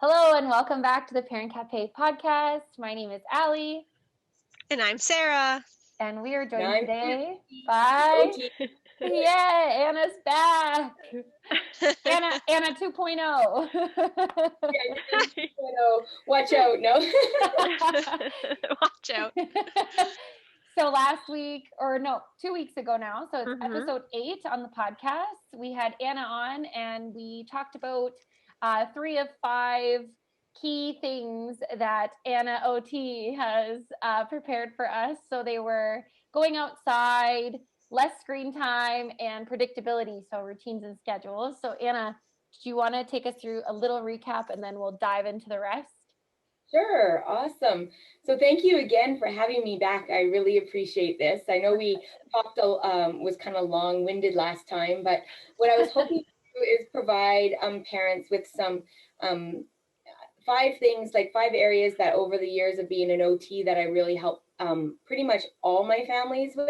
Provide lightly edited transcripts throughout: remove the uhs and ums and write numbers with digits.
Hello and welcome back to the Parent Cafe podcast. My name is Allie. And I'm Sarah. And we are joined I'm today by, Anna's back. Anna 2.0. Watch out, no. Watch out. So 2 weeks ago now, so it's episode 8 on the podcast, we had Anna on and we talked about 3 of 5 key things that Anna OT has prepared for us. So they were going outside, less screen time, and predictability, so routines and schedules. So Anna, do you want to take us through a little recap and then we'll dive into the rest? Sure, awesome. So thank you again for having me back. I really appreciate this. I know we talked was kind of long-winded last time, but what I was hoping to do is provide parents with some 5 things, like 5 areas that over the years of being an OT that I really help pretty much all my families with,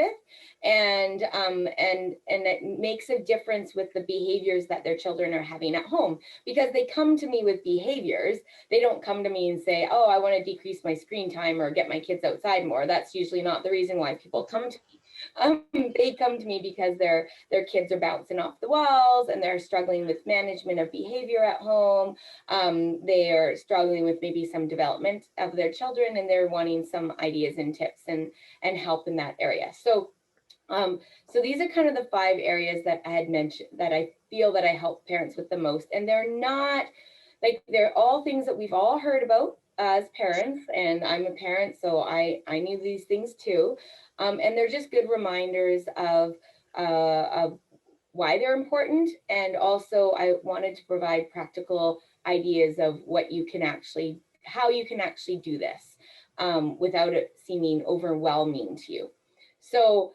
and it makes a difference with the behaviors that their children are having at home, because they come to me with behaviors. They don't come to me and say, oh, I want to decrease my screen time or get my kids outside more. That's usually not the reason why people come to me. They come to me because their kids are bouncing off the walls and they're struggling with management of behavior at home. They are struggling with maybe some development of their children, and they're wanting some ideas and tips and help in that area. So these are kind of the 5 areas that I had mentioned that I feel that I help parents with the most. And they're all things that we've all heard about as parents, and I'm a parent, so I knew these things too. And they're just good reminders of why they're important. And also I wanted to provide practical ideas of how you can actually do this without it seeming overwhelming to you. So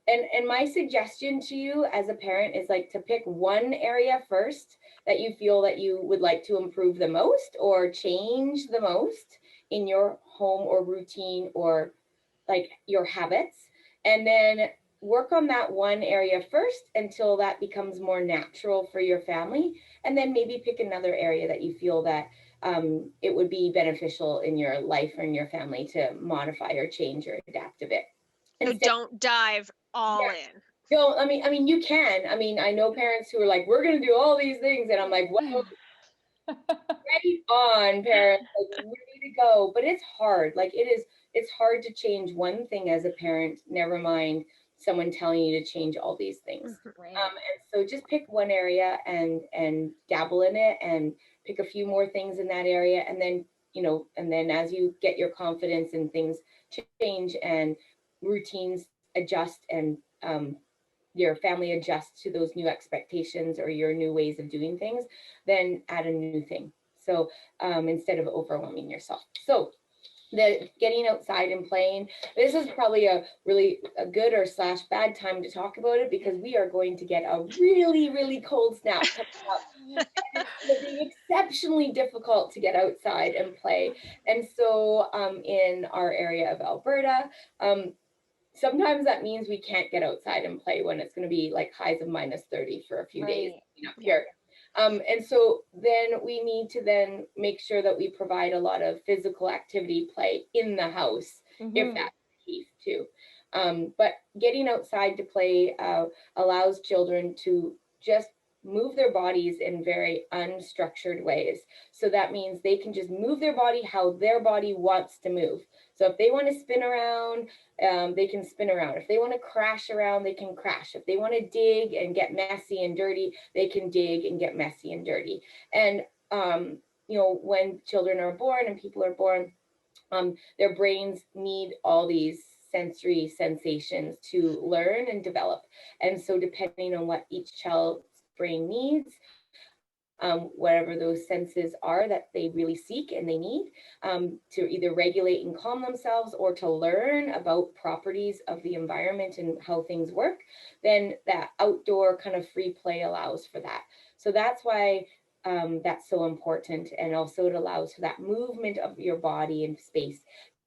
and my suggestion to you as a parent is like to pick one area first that you feel that you would like to improve the most or change the most in your home or routine or like your habits, and then work on that one area first until that becomes more natural for your family, and then maybe pick another area that you feel that it would be beneficial in your life or in your family to modify or change or adapt a bit. So don't dive all in. No, I mean, you can. I mean, I know parents who are like, we're going to do all these things. And I'm like, whoa, ready on, parents, like, ready to go. But it's hard. Like it's hard to change one thing as a parent, never mind someone telling you to change all these things. Right. And so just pick one area and dabble in it and pick a few more things in that area. And then, and then as you get your confidence and things change and routines adjust and your family adjusts to those new expectations or your new ways of doing things, then add a new thing. So instead of overwhelming yourself. So the getting outside and playing, this is probably a good or / bad time to talk about it, because we are going to get a really, really cold snap coming up. And it's going to be exceptionally difficult to get outside and play. And so in our area of Alberta, sometimes that means we can't get outside and play when it's going to be like highs of -30 for a few days up here. And so then we need to then make sure that we provide a lot of physical activity play in the house, if that's the case too. But getting outside to play allows children to just move their bodies in very unstructured ways. So that means they can just move their body how their body wants to move. So if they want to spin around, they can spin around. If they want to crash around, they can crash. If they want to dig and get messy and dirty, they can dig and get messy and dirty. And, when children are born and people are born, their brains need all these sensory sensations to learn and develop. And so depending on what each child's brain needs, whatever those senses are that they really seek and they need to either regulate and calm themselves or to learn about properties of the environment and how things work, then that outdoor kind of free play allows for that. So that's why that's so important. And also it allows for that movement of your body in space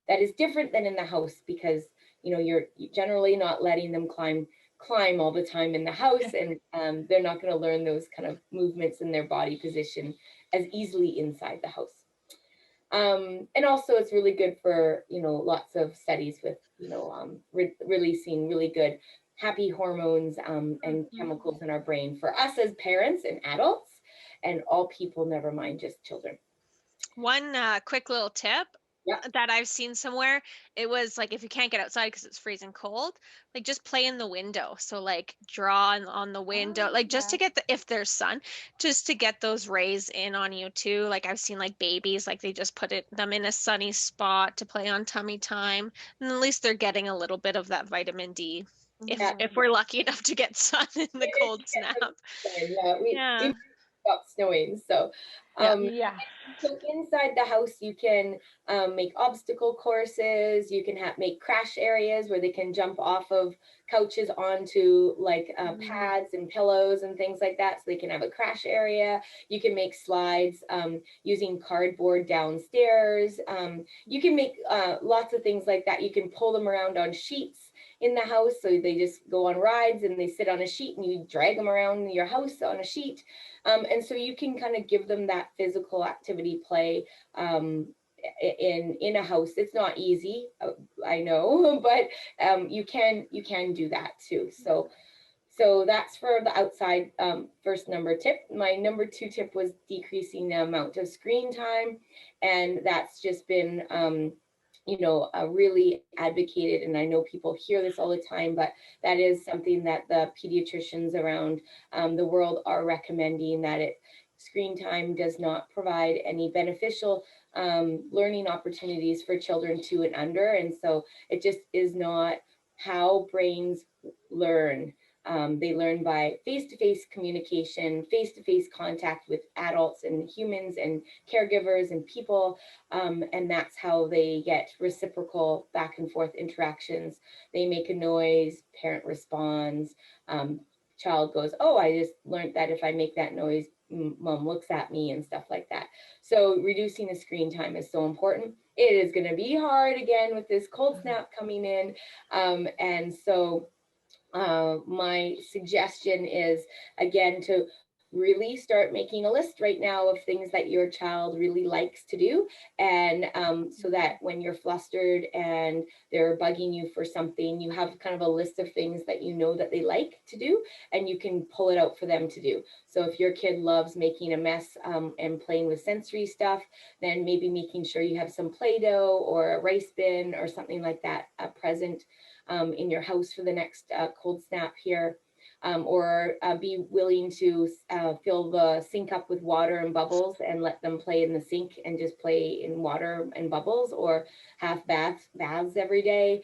that is different than in the house, because you're generally not letting them climb climb all the time in the house, and they're not going to learn those kind of movements in their body position as easily inside the house. And also it's really good for, lots of studies with, releasing really good happy hormones and chemicals in our brain for us as parents and adults and all people, never mind just children. One quick little tip Yeah. that I've seen somewhere, it was like if you can't get outside because it's freezing cold, like just play in the window. So like draw on the window, like just to get if there's sun, just to get those rays in on you too. Like I've seen like babies, like they just put them in a sunny spot to play on tummy time, and at least they're getting a little bit of that vitamin D. If we're lucky enough to get sun in the cold snap. We stopped snowing, so so inside the house, you can make obstacle courses. You can make crash areas where they can jump off of couches onto like pads and pillows and things like that. So they can have a crash area. You can make slides using cardboard downstairs. You can make lots of things like that. You can pull them around on sheets in the house. So they just go on rides and they sit on a sheet and you drag them around your house on a sheet. And so you can kind of give them that physical activity play in a house. It's not easy, I know, but you can do that too. So that's for the outside first number tip. My number 2 tip was decreasing the amount of screen time, and that's just been really advocated, and I know people hear this all the time, but that is something that the pediatricians around the world are recommending, that screen time does not provide any beneficial learning opportunities for children 2 and under, and so it just is not how brains learn. They learn by face-to-face communication, face-to-face contact with adults and humans and caregivers and people. And that's how they get reciprocal back and forth interactions. They make a noise, parent responds, child goes, oh, I just learned that if I make that noise, mom looks at me and stuff like that. So reducing the screen time is so important. It is going to be hard again with this cold snap coming in. And so my suggestion is, again, to really start making a list right now of things that your child really likes to do. And so that when you're flustered and they're bugging you for something, you have kind of a list of things that you know that they like to do, and you can pull it out for them to do. So if your kid loves making a mess and playing with sensory stuff, then maybe making sure you have some Play-Doh or a rice bin or something like that present in your house for the next cold snap here, or be willing to fill the sink up with water and bubbles and let them play in the sink and just play in water and bubbles, or have baths every day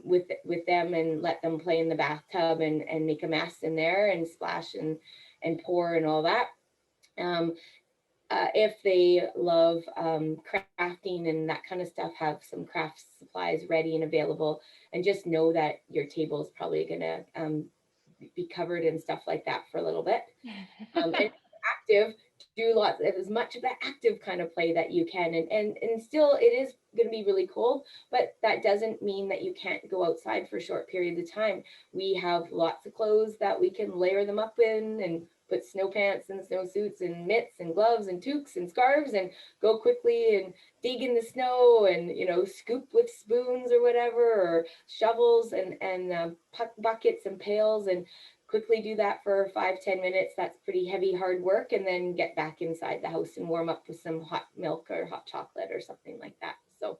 with them and let them play in the bathtub and make a mess in there and splash and pour and all that. If they love crafting and that kind of stuff, have some craft supplies ready and available, and just know that your table is probably going to be covered and stuff like that for a little bit. And active, do lots of as much of that active kind of play that you can, and still it is going to be really cold, but that doesn't mean that you can't go outside for short periods of time. We have lots of clothes that we can layer them up in and put snow pants and snow suits and mitts and gloves and toques and scarves and go quickly and dig in the snow and scoop with spoons or whatever, or shovels and buckets and pails, and quickly do that for 5-10 minutes. That's pretty heavy, hard work, and then get back inside the house and warm up with some hot milk or hot chocolate or something like that. So,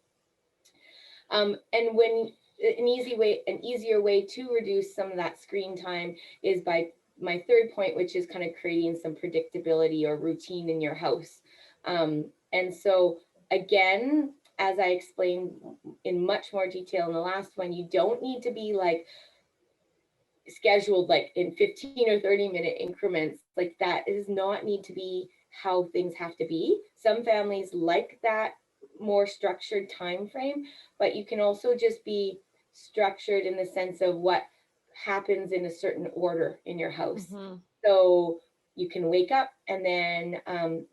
and when an easier way to reduce some of that screen time is by my third point, which is kind of creating some predictability or routine in your house. And so again, as I explained in much more detail in the last one, you don't need to be like scheduled like in 15 or 30-minute increments. Like that does not need to be how things have to be. Some families like that more structured time frame, but you can also just be structured in the sense of what happens in a certain order in your house. So you can wake up and then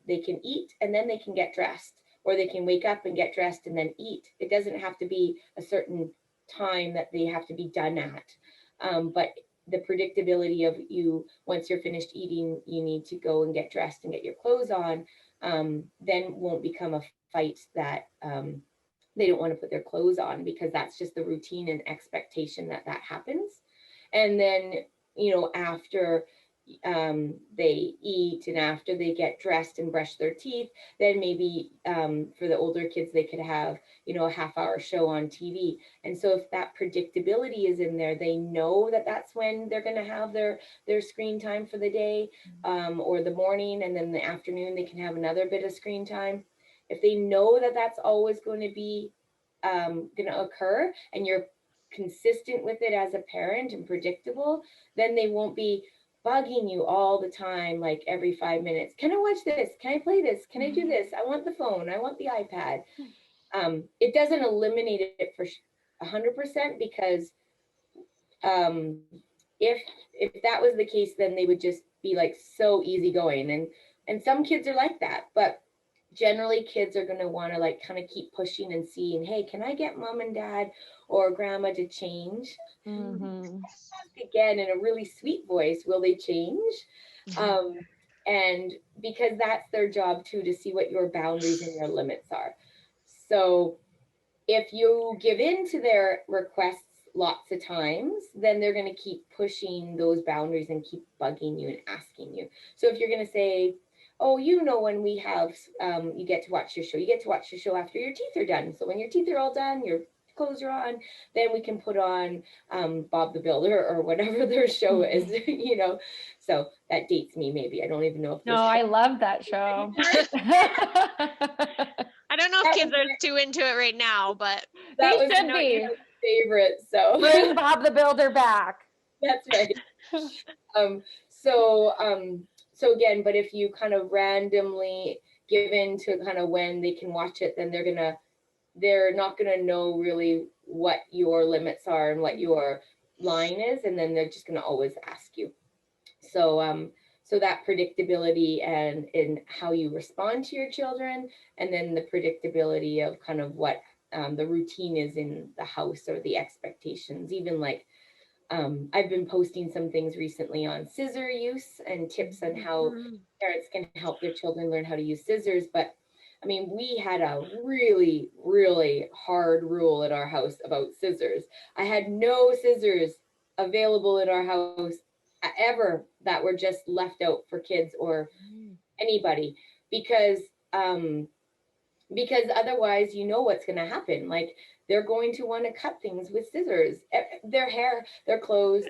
they can eat and then they can get dressed, or they can wake up and get dressed and then eat. It doesn't have to be a certain time that they have to be done at. But the predictability of you, once you're finished eating, you need to go and get dressed and get your clothes on, then won't become a fight that they don't want to put their clothes on, because that's just the routine and expectation that happens. And then, after they eat and after they get dressed and brush their teeth, then maybe for the older kids, they could have, a half-hour show on TV. And so if that predictability is in there, they know that that's when they're going to have their screen time for the day, or the morning, and then the afternoon they can have another bit of screen time. If they know that that's always going to be going to occur, and you're consistent with it as a parent and predictable, then they won't be bugging you all the time, like every 5 minutes. Can I watch this? Can I play this? Can I do this? I want the phone. I want the iPad. It doesn't eliminate it for 100%, because if that was the case, then they would just be like so easygoing. And some kids are like that, but generally kids are going to want to like kind of keep pushing and seeing, hey, can I get mom and dad or grandma to change? Ask again in a really sweet voice, will they change? And because that's their job too, to see what your boundaries and your limits are. So if you give in to their requests lots of times, then they're going to keep pushing those boundaries and keep bugging you and asking you. So if you're going to say, oh, when we have, you get to watch your show after your teeth are done. So when your teeth are all done, your clothes are on, then we can put on Bob the Builder or whatever their show is, So that dates me, maybe. I don't even know if No, I love that show. I don't know if kids are too into it right now, but they should be. Favorite, so bring Bob the Builder back. That's right. So again, but if you kind of randomly give in to kind of when they can watch it, then they're not gonna know really what your limits are and what your line is, and then they're just gonna always ask you. So so that predictability and in how you respond to your children, and then the predictability of kind of what the routine is in the house, or the expectations. Even like I've been posting some things recently on scissor use and tips on how parents can help their children learn how to use scissors. But I mean, we had a really, really hard rule at our house about scissors. I had no scissors available in our house ever that were just left out for kids or anybody, because otherwise, what's going to happen. Like, they're going to want to cut things with scissors, their hair, their clothes,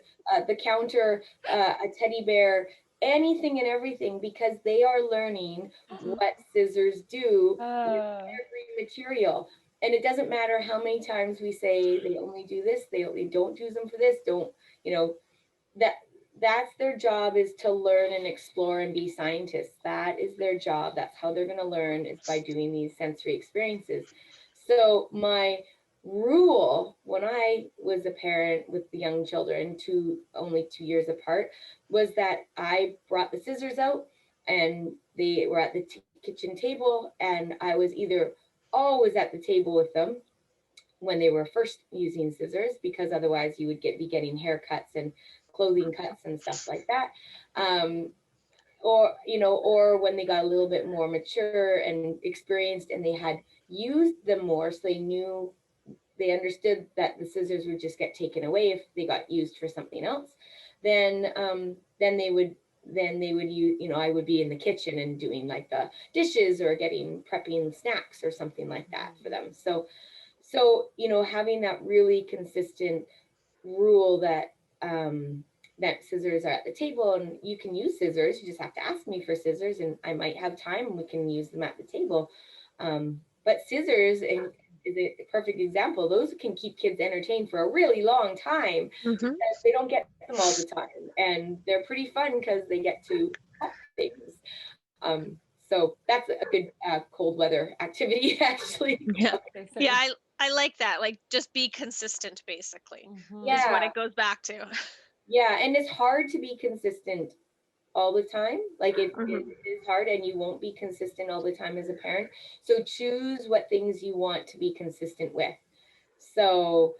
the counter, a teddy bear, anything and everything, because they are learning what scissors do with every material. And it doesn't matter how many times we say they only do this, they don't use them for this, that's their job, is to learn and explore and be scientists. That is their job. That's how they're going to learn, is by doing these sensory experiences. So my rule when I was a parent with the young children, only 2 years apart, was that I brought the scissors out and they were at the kitchen table, and I was either always at the table with them when they were first using scissors, because otherwise you would be getting haircuts and clothing cuts and stuff like that. Or when they got a little bit more mature and experienced, and they had used them more, so they understood that the scissors would just get taken away if they got used for something else. Then they would use, I would be in the kitchen and doing like the dishes or prepping snacks or something like that for them. So having that really consistent rule that scissors are at the table, and you can use scissors. You just have to ask me for scissors, and I might have time and we can use them at the table. But scissors is a perfect example. Those can keep kids entertained for a really long time. They don't get them all the time, and they're pretty fun because they get to cut things. So that's a good cold weather activity, actually. Yeah, I like that. Like, just be consistent, basically. Yeah. Is what it goes back to. Yeah, and it's hard to be consistent all the time. Like, it is hard, and you won't be consistent all the time as a parent. So choose what things you want to be consistent with. So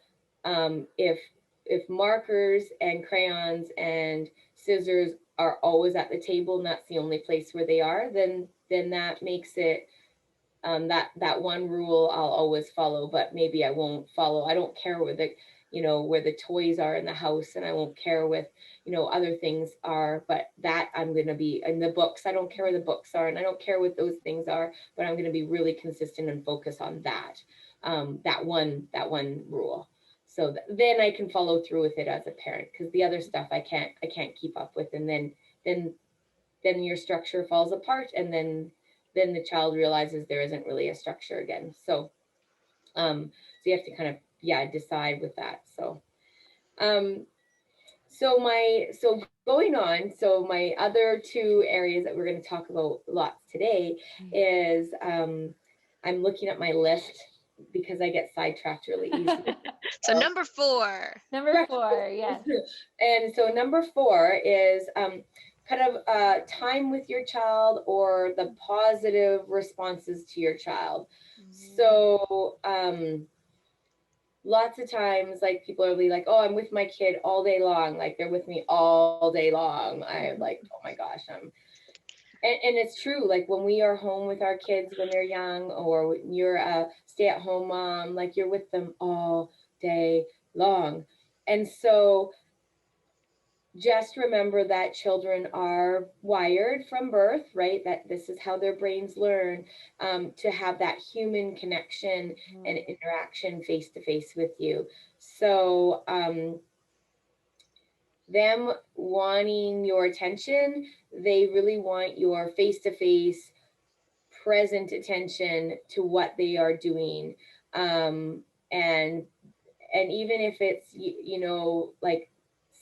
if if markers and crayons and scissors are always at the table and that's the only place where they are, then that makes it that one rule I'll always follow, but maybe I won't follow. I don't care where the, where the toys are in the house, and I won't care with, other things are, but that I'm going to be in the books. I don't care where the books are, and I don't care what those things are, but I'm going to be really consistent and focus on that, that one rule. So then I can follow through with it as a parent, because the other stuff I can't keep up with, and then your structure falls apart, and then the child realizes there isn't really a structure again. So so you have to kind of, decide with that. So so going on, so my other two areas that we're going to talk about lots today is I'm looking at my list because I get sidetracked really easy. So number 4. Number 4, yes. And so number 4 is kind of time with your child, or the positive responses to your child. So lots of times, like, people are like, oh, I'm with my kid all day long. Like, they're with me all day long. I'm like, oh my gosh, and it's true. Like, when we are home with our kids when they're young, or when you're a stay-at-home mom, like, you're with them all day long. And so just remember that children are wired from birth, right? That this is how their brains learn, to have that human connection and interaction face to face with you. So them wanting your attention, they really want your face to face, present attention to what they are doing. And even if it's, like,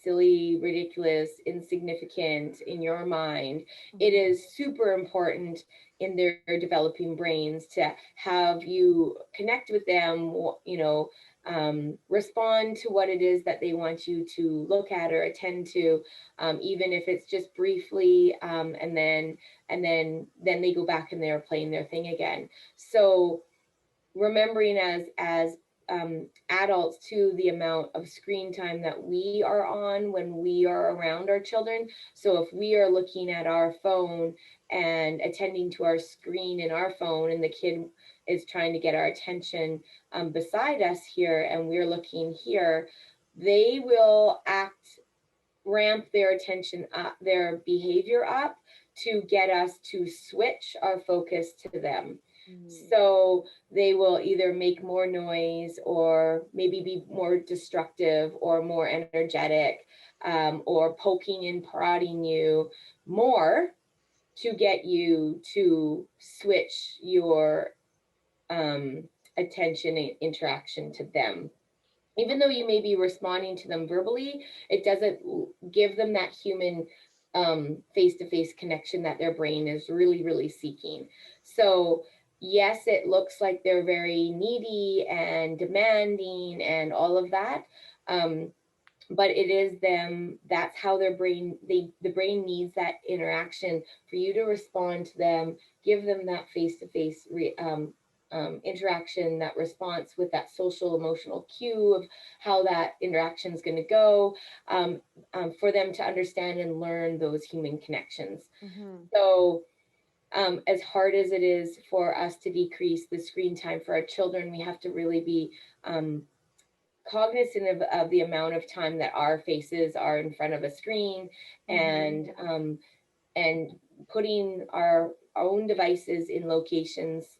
silly, ridiculous, insignificant in your mind, it is super important in their developing brains to have you connect with them, respond to what it is that they want you to look at or attend to, even if it's just briefly, and then they go back and they're playing their thing again. So remembering as adults too, the amount of screen time that we are on when we are around our children. So if we are looking at our phone and attending to our screen in our phone, and the kid is trying to get our attention beside us here, and we're looking here, they will ramp their attention up, their behavior up, to get us to switch our focus to them. So they will either make more noise, or maybe be more destructive or more energetic, or poking and prodding you more, to get you to switch your attention and interaction to them. Even though you may be responding to them verbally, it doesn't give them that human face-to-face connection that their brain is really, really seeking. So yes, it looks like they're very needy and demanding and all of that. But it is them, that's how their brain, the brain needs that interaction for you to respond to them, give them that face-to-face interaction, that response with that social emotional cue of how that interaction is going to go, for them to understand and learn those human connections. So as hard as it is for us to decrease the screen time for our children, we have to really be cognizant of the amount of time that our faces are in front of a screen, and putting our own devices in locations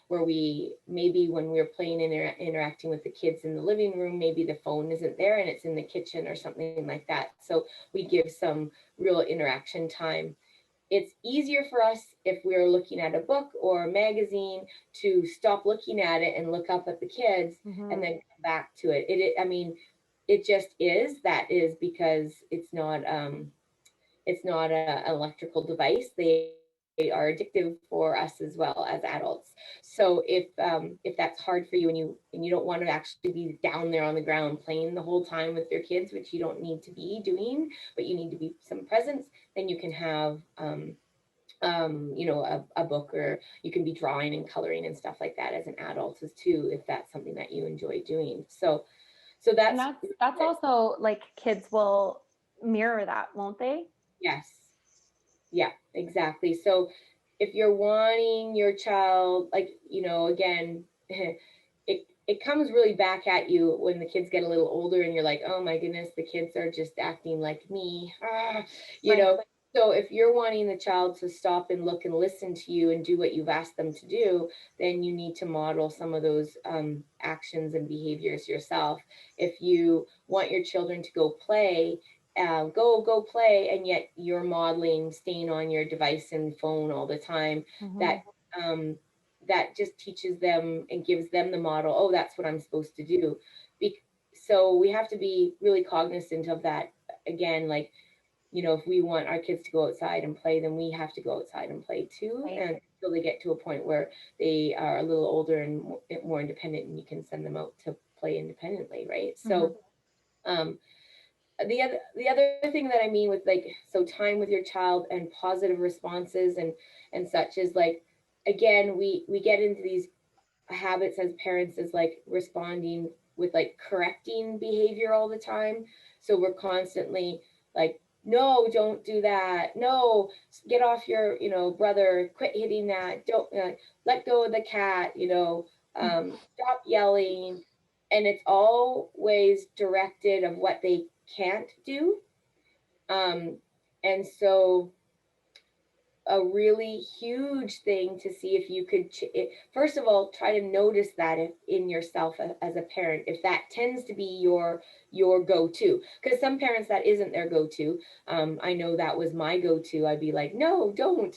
where we, maybe when we're playing and interacting with the kids in the living room, maybe the phone isn't there and it's in the kitchen or something like that. So we give some real interaction time. It's easier for us if we're looking at a book or a magazine to stop looking at it and look up at the kids and then come back to it. I mean, it just is. That is because it's not an electrical device. They are addictive for us as well as adults. So if that's hard for you, and you don't want to actually be down there on the ground playing the whole time with your kids, which you don't need to be doing, but you need to be some presence, then you can have a book, or you can be drawing and coloring and stuff like that as an adult as too, if that's something that you enjoy doing. So So And that's also like kids will mirror that, won't they? yes. Yeah, exactly. So if you're wanting your child, like, again, it comes really back at you when the kids get a little older and you're like, oh my goodness, the kids are just acting like me. You Right. know. So if you're wanting the child to stop and look and listen to you and do what you've asked them to do, then you need to model some of those actions and behaviors yourself. If you want your children to go play, go play, and yet you're modeling staying on your device and phone all the time, that that just teaches them and gives them the model, oh, that's what I'm supposed to do. So we have to be really cognizant of that. Again, like, if we want our kids to go outside and play, then we have to go outside and play too. Right. And until they get to a point where they are a little older and more independent, and you can send them out to play independently, right? So the other thing that I mean with, like, so time with your child and positive responses and such is, like, again, we get into these habits as parents, is like responding with like correcting behavior all the time. So we're constantly like, no, don't do that, no, get off your brother, quit hitting that, don't let go of the cat, stop yelling. And it's always directed of what they can't do. And so a really huge thing to see if you could first of all try to notice that in yourself as a parent, if that tends to be your go-to, because some parents that isn't their go-to. I know that was my go-to. I'd be like, no, don't,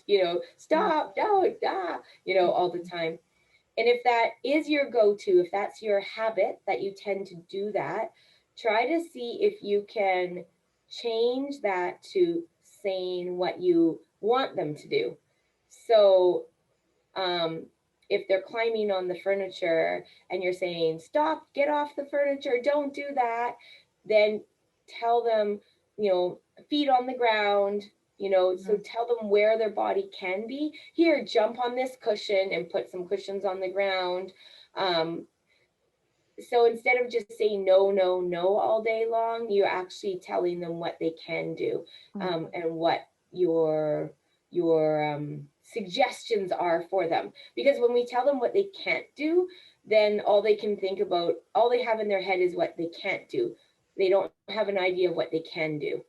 stop, don't, all the time. And if that is your go-to, if that's your habit that you tend to do that, try to see if you can change that to saying what you want them to do. So if they're climbing on the furniture and you're saying, stop, get off the furniture, don't do that, then tell them, feet on the ground, so tell them where their body can be. Here, jump on this cushion, and put some cushions on the ground. So instead of just saying no, no, no all day long, you're actually telling them what they can do, and what your suggestions are for them. Because when we tell them what they can't do, then all they have in their head is what they can't do. They don't have an idea of what they can do.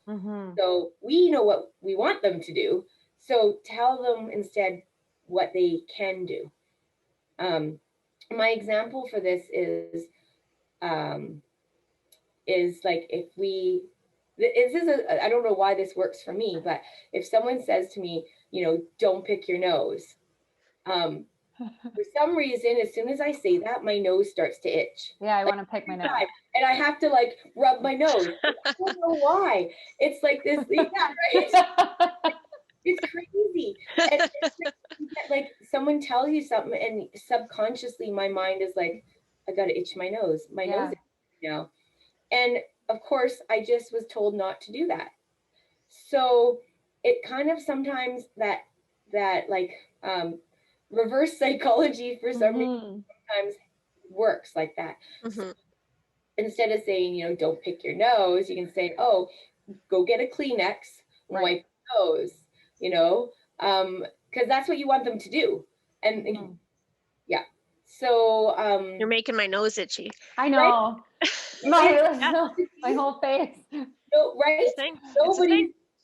So we know what we want them to do. So tell them instead what they can do. My example for this is like, if I don't know why this works for me, but if someone says to me, don't pick your nose, for some reason, as soon as I say that, my nose starts to itch. Yeah, I want to pick my nose. And I have to like rub my nose. I don't know why. It's like this, yeah, right? It's crazy. And like someone tells you something, and subconsciously my mind is like, I gotta itch my nose. My nose is now. And of course, I just was told not to do that. So it kind of sometimes that like reverse psychology for some reason sometimes works like that. So instead of saying, don't pick your nose, you can say, oh, go get a Kleenex, wipe your nose, because that's what you want them to do. And yeah. So you're making my nose itchy. I know. Right? My whole face. No, right?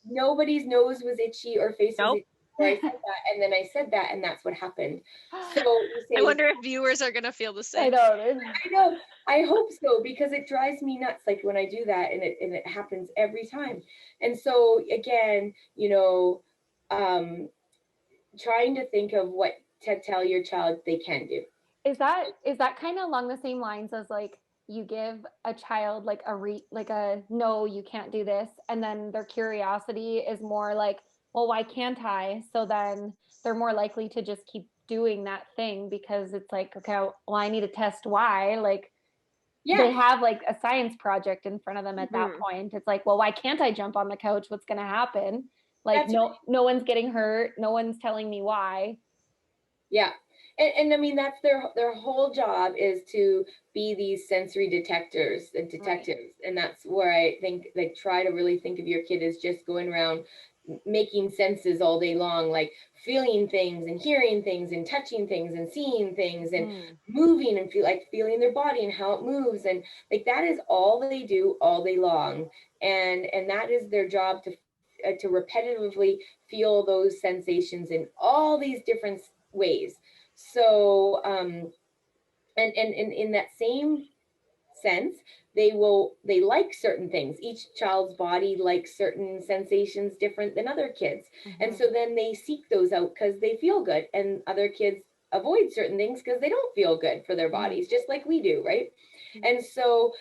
Nobody's nose was itchy or face was itchy. I said that, and then I said that, and that's what happened. So I wonder if viewers are gonna feel the same. I know. I hope so, because it drives me nuts. Like when I do that, and it happens every time. And so again, trying to think of what to tell your child they can do. Is that kind of along the same lines as like you give a child like a no, you can't do this, and then their curiosity is more like, well, why can't I? So then they're more likely to just keep doing that thing, because it's like, okay, well, I need to test why. Like, they have like a science project in front of them at that point. It's like, well, why can't I jump on the couch? What's going to happen? Like, no one's getting hurt. No one's telling me why. Yeah. And I mean, that's their whole job, is to be these sensory detectors and detectives. Right. And that's where I think, like, try to really think of your kid as just going around making senses all day long, like feeling things and hearing things and touching things and seeing things and moving and feeling their body and how it moves. And like, that is all they do all day long. And that is their job, to repetitively feel those sensations in all these different ways. So, and in that same sense, they like certain things. Each child's body likes certain sensations different than other kids. And so then they seek those out because they feel good, and other kids avoid certain things because they don't feel good for their bodies, just like we do, right? And so,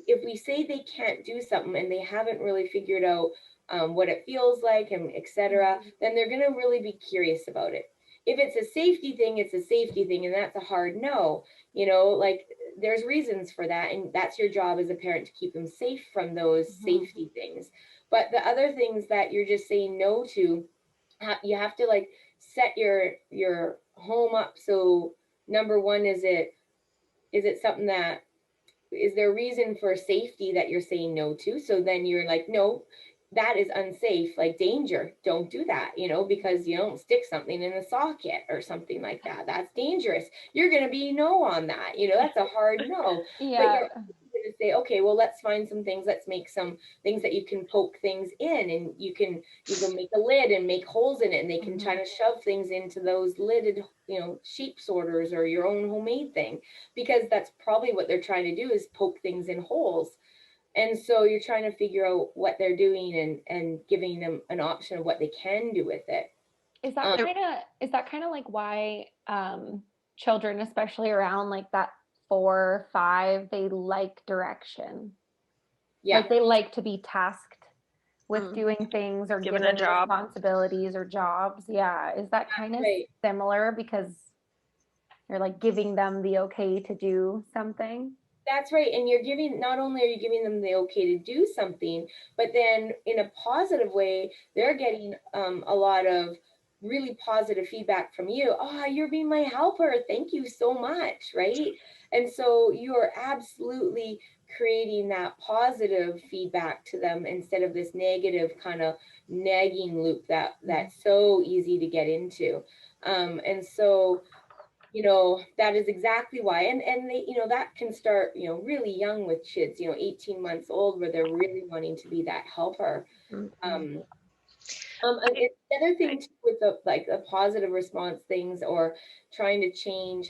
if we say they can't do something and they haven't really figured out what it feels like, and etc., then they're going to really be curious about it. If it's a safety thing, it's a safety thing, and that's a hard no. Like, there's reasons for that, and that's your job as a parent, to keep them safe from those safety things. But the other things that you're just saying no to, you have to, like, set your home up. So number one, is it something that, is there a reason for safety that you're saying no to? So then you're like, no, that is unsafe, like danger, don't do that, because you don't stick something in a socket or something like that. That's dangerous. You're going to be no on that. That's a hard no. Yeah. But you're going to say, okay, well, let's find some things. Let's make some things that you can poke things in, and you can make a lid and make holes in it, and they can try to shove things into those lidded, sheep sorters or your own homemade thing, because that's probably what they're trying to do, is poke things in holes. And so you're trying to figure out what they're doing, and giving them an option of what they can do with it. Is that kind of like why children, especially around like that 4, 5, they like direction? Yeah. Like, they like to be tasked with doing things, or given responsibilities or jobs. Yeah. Is that kind of similar, because you're like giving them the okay to do something? That's right. And not only are you giving them the okay to do something, but then in a positive way, they're getting a lot of really positive feedback from you. Oh, you're being my helper. Thank you so much. Right. And so you are absolutely creating that positive feedback to them, instead of this negative kind of nagging loop that's so easy to get into. And so, that is exactly why. And they, that can start, really young with kids, 18 months old, where they're really wanting to be that helper. The other thing too, with the positive response things, or trying to change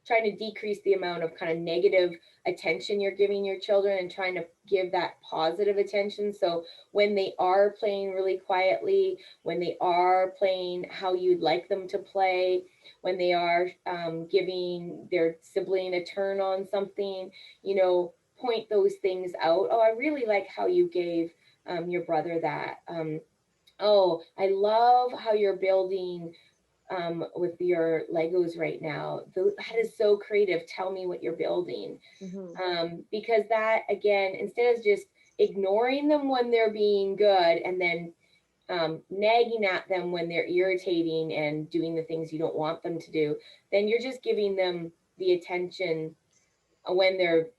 trying to decrease the amount of kind of negative attention you're giving your children, and trying to give that positive attention. So when they are playing really quietly, when they are playing how you'd like them to play, when they are giving their sibling a turn on something, point those things out. Oh, I really like how you gave your brother that. Oh, I love how you're building with your Legos right now. That is so creative. Tell me what you're building. Because that, again, instead of just ignoring them when they're being good, and then nagging at them when they're irritating and doing the things you don't want them to do, then you're just giving them the attention when they're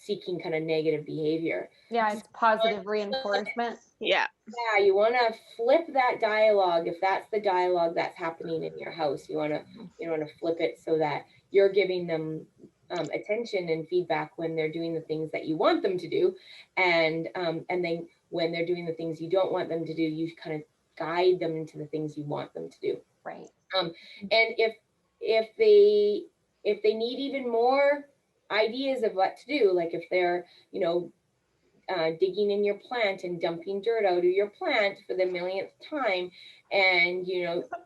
seeking kind of negative behavior. Yeah, it's positive reinforcement. Yeah, you want to flip that dialogue. If that's the dialogue that's happening in your house, you want to flip it so that you're giving them attention and feedback when they're doing the things that you want them to do, and then when they're doing the things you don't want them to do, you kind of guide them into the things you want them to do. Right. And if they need even more ideas of what to do, like if they're digging in your plant and dumping dirt out of your plant for the millionth time, and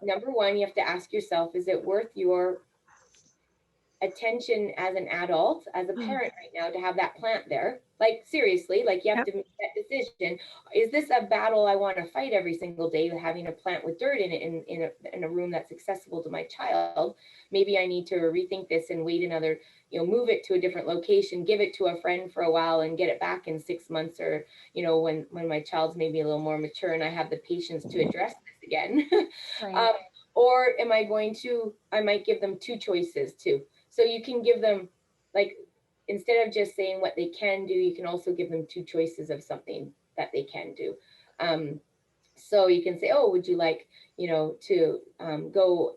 number one, you have to ask yourself, is it worth your attention as an adult, as a parent right now, to have that plant there? Like, seriously, like, you have to make that decision. Is this a battle I want to fight every single day, having a plant with dirt in it in a room that's accessible to my child? Maybe I need to rethink this and wait another, move it to a different location, give it to a friend for a while, and get it back in 6 months, or when my child's maybe a little more mature and I have the patience to address this again. Right. Or I might give them two choices too. So you can give them, like, instead of just saying what they can do, you can also give them two choices of something that they can do. So you can say, oh, would you like, to go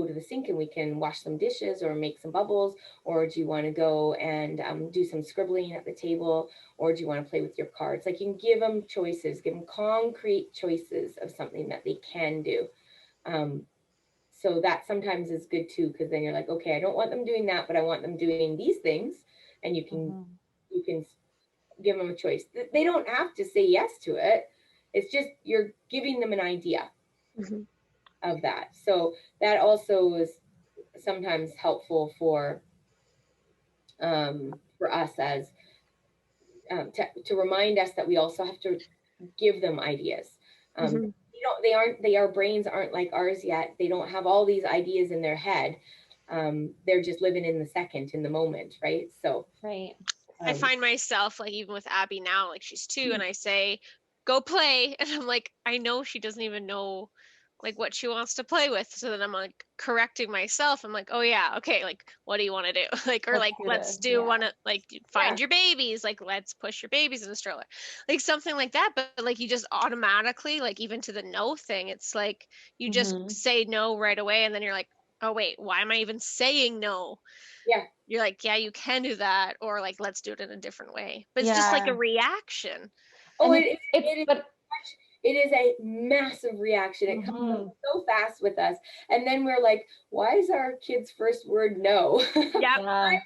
to the sink and we can wash some dishes or make some bubbles? Or do you want to go and do some scribbling at the table? Or do you want to play with your cards? Like, you can give them choices, give them concrete choices of something that they can do. So that sometimes is good too, because then you're like, okay, I don't want them doing that, but I want them doing these things. And you can give them a choice. They don't have to say yes to it. It's just you're giving them an idea of that. So that also is sometimes helpful for us as to remind us that we also have to give them ideas. Our brains aren't like ours yet. They don't have all these ideas in their head. They're just living in the second, in the moment, right? So Right. I find myself, like, even with Abby now, like, she's 2 and I say, go play. And I'm like, I know she doesn't even know like what she wants to play with. So then I'm like correcting myself. I'm like, oh yeah, okay, like what do you want to do? Like, or like, let's do one of like find your babies, like let's push your babies in the stroller. Like something like that. But like you just automatically, like even to the no thing, it's like you just say no right away and then you're like, oh wait, why am I even saying no? Yeah. You're like, yeah, you can do that, or like let's do it in a different way. But it's just like a reaction. Oh, it is a massive reaction. It comes up so fast with us. And then we're like, why is our kid's first word no? Yeah. Why?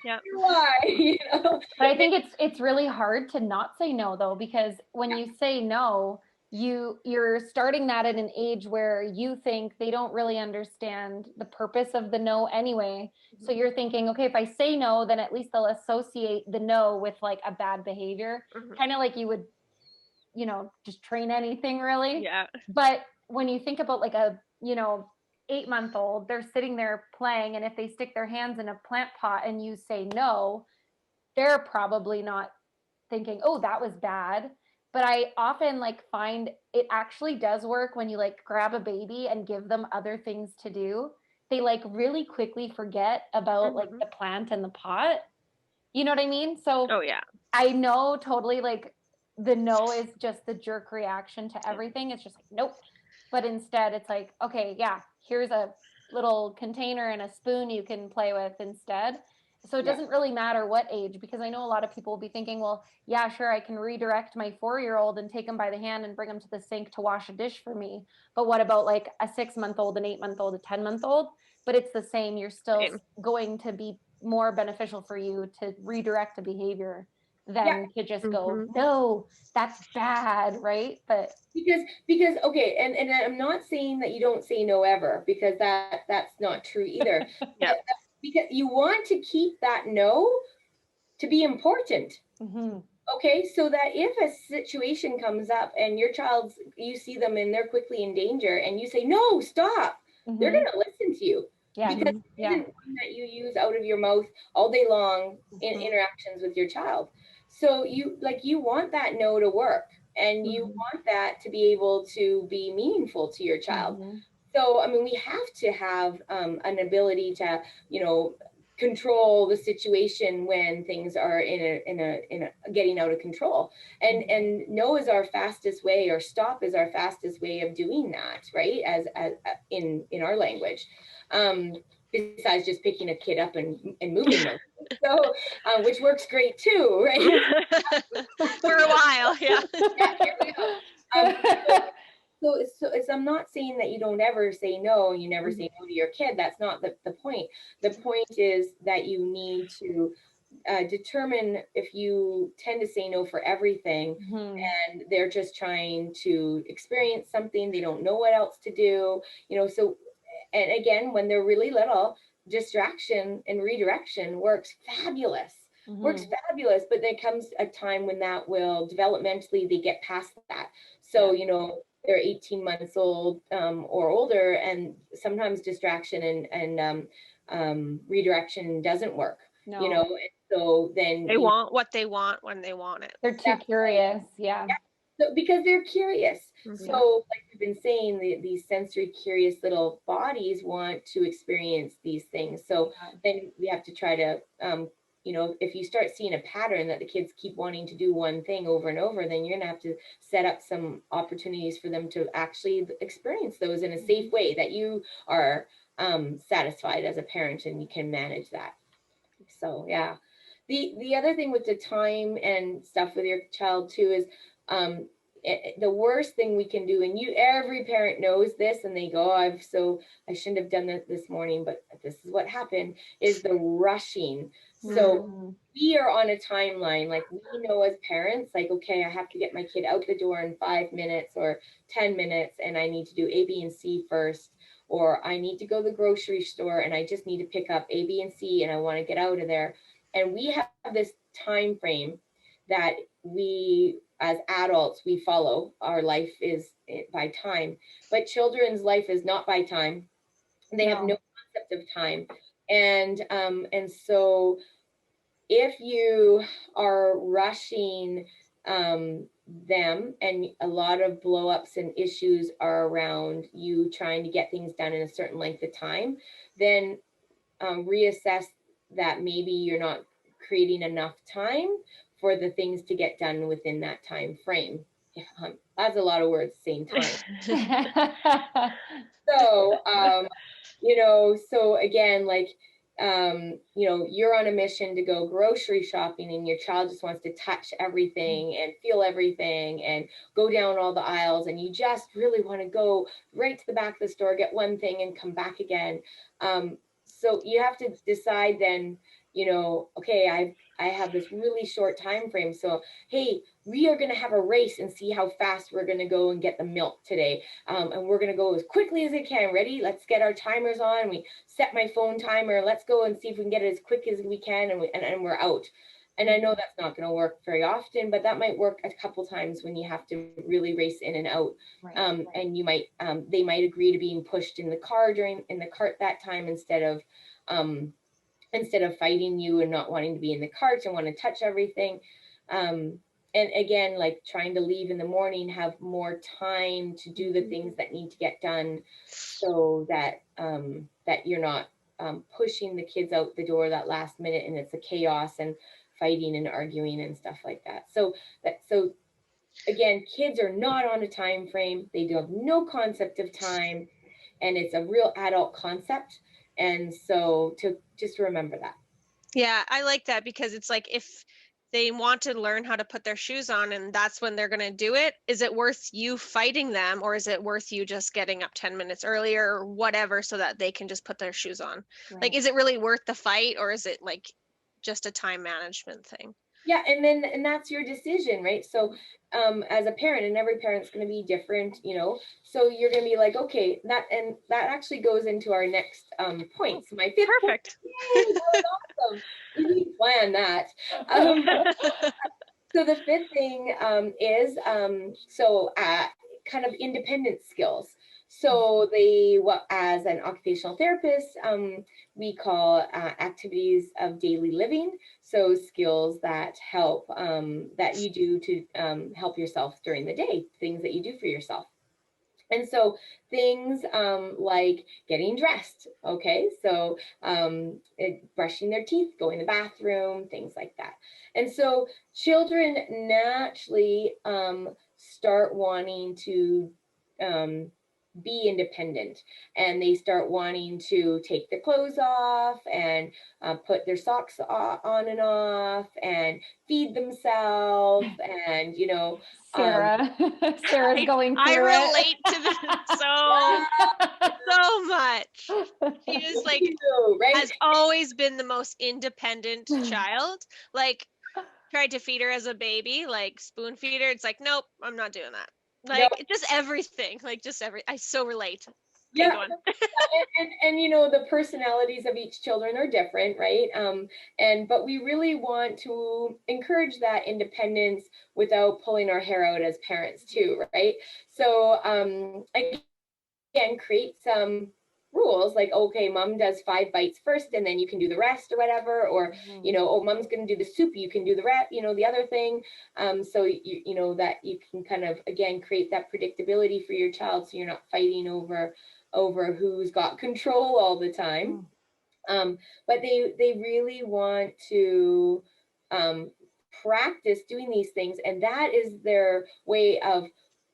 But I think it's really hard to not say no though, because when you say no, you're starting that at an age where you think they don't really understand the purpose of the no anyway. So you're thinking, okay, if I say no, then at least they'll associate the no with like a bad behavior, kind of like you would, just train anything really. Yeah. But when you think about like a, 8-month-old, they're sitting there playing, and if they stick their hands in a plant pot and you say no, they're probably not thinking, oh, that was bad. But I often like find it actually does work when you like grab a baby and give them other things to do. They like really quickly forget about like the plant and the pot. You know what I mean? So oh yeah, I know totally like the no is just the jerk reaction to everything. It's just like, nope. But instead it's like, okay, yeah, here's a little container and a spoon you can play with instead. So it doesn't really matter what age, because I know a lot of people will be thinking, well, yeah, sure, I can redirect my 4-year-old and take him by the hand and bring him to the sink to wash a dish for me. But what about like a 6-month-old, an 8-month-old, a 10-month-old? But it's the same. You're still going to be more beneficial for you to redirect a behavior than to just go, no, that's bad, right? But because okay, and I'm not saying that you don't say no ever, because that's not true either. Yeah. Because you want to keep that no to be important. Okay, so that if a situation comes up and you see them and they're quickly in danger and you say, no, stop, they're going to listen to you. Because it isn't one that you use out of your mouth all day long in interactions with your child. So you want that no to work, and you want that to be able to be meaningful to your child. So, I mean, we have to have an ability to, control the situation when things are in a getting out of control. And no is our fastest way, or stop is our fastest way of doing that, right? As in our language. Besides just picking a kid up and moving them. So, which works great too, right? For a while, yeah. Here we go. So I'm not saying that you don't ever say no, you never say no to your kid. That's not the point. The point is that you need to determine if you tend to say no for everything, and they're just trying to experience something, they don't know what else to do, so, and again, when they're really little, distraction and redirection works fabulous. But there comes a time when that will developmentally, they get past that. So, they're 18 months old or older, and sometimes distraction and redirection doesn't work. And so then they want what they want when they want it. They're too curious. Yeah. So, because they're curious. Mhm. So like we've been saying, these sensory curious little bodies want to experience these things. So then we have to try to, you know, if you start seeing a pattern that the kids keep wanting to do one thing over and over, then you're gonna have to set up some opportunities for them to actually experience those in a safe way that you are satisfied as a parent and you can manage that. So yeah. The other thing with the time and stuff with your child too is the worst thing we can do, and every parent knows this, and they go, I shouldn't have done that this morning, but this is what happened, is the rushing. So we are on a timeline, like we know as parents, like, okay, I have to get my kid out the door in 5 minutes or 10 minutes, and I need to do A, B, and C first, or I need to go to the grocery store and I just need to pick up A, B, and C, and I want to get out of there. And we have this time frame that we as adults we follow. Our life is by time, but children's life is not by time. They have no concept of time. And so if you are rushing them, and a lot of blow-ups and issues are around you trying to get things done in a certain length of time, then reassess that maybe you're not creating enough time for the things to get done within that time frame. That's a lot of words, same time. So, you know, so again, like, you know, you're on a mission to go grocery shopping and your child just wants to touch everything and feel everything and go down all the aisles, and you just really want to go right to the back of the store, get one thing and come back again. So you have to decide then, you know, okay, I have this really short time frame. So, hey, we are going to have a race and see how fast we're going to go and get the milk today. And we're going to go as quickly as it can. Ready? Let's get our timers on. We set my phone timer. Let's go and see if we can get it as quick as we can. And we're out. And I know that's not going to work very often, but that might work a couple times when you have to really race in and out. And you might, they might agree to being pushed in the car in the cart that time instead of fighting you and not wanting to be in the cart and want to touch everything. And again, like trying to leave in the morning, have more time to do the things that need to get done, so that that you're not pushing the kids out the door that last minute and it's a chaos and fighting and arguing and stuff like that. So again, kids are not on a time frame. They do have no concept of time, and it's a real adult concept. And so to just remember that. Yeah, I like that, because it's like, if they want to learn how to put their shoes on and that's when they're going to do it, is it worth you fighting them, or is it worth you just getting up 10 minutes earlier or whatever so that they can just put their shoes on? Like, is it really worth the fight, or is it like just a time management thing? Yeah, and that's your decision, right? So as a parent, and every parent's going to be different, you know, so you're going to be like, okay, that actually goes into our next point. So my fifth Perfect point, yay, that was awesome. We need to plan that. So the fifth thing is kind of independent skills. So as an occupational therapist, we call activities of daily living. So skills that help, that you do to help yourself during the day, things that you do for yourself. And so things like getting dressed, okay? So brushing their teeth, going to the bathroom, things like that. And so children naturally start wanting to be independent, and they start wanting to take their clothes off and put their socks on and off and feed themselves, and you know, Sarah's going through I relate to this so much. She is like, right? has always been the most independent child. Like, tried to feed her as a baby, like spoon feed her. It's like, nope, I'm not doing that. Like, Nope. just everything, like I so relate. Yeah. And you know, the personalities of each children are different, right? But we really want to encourage that independence without pulling our hair out as parents too, right? So again, create some rules, like, okay, mom does 5 bites first and then you can do the rest or whatever, or oh, mom's going to do the soup, you can do the rest, the other thing. So that you can kind of, again, create that predictability for your child, so you're not fighting over who's got control all the time. But they really want to practice doing these things, and that is their way of,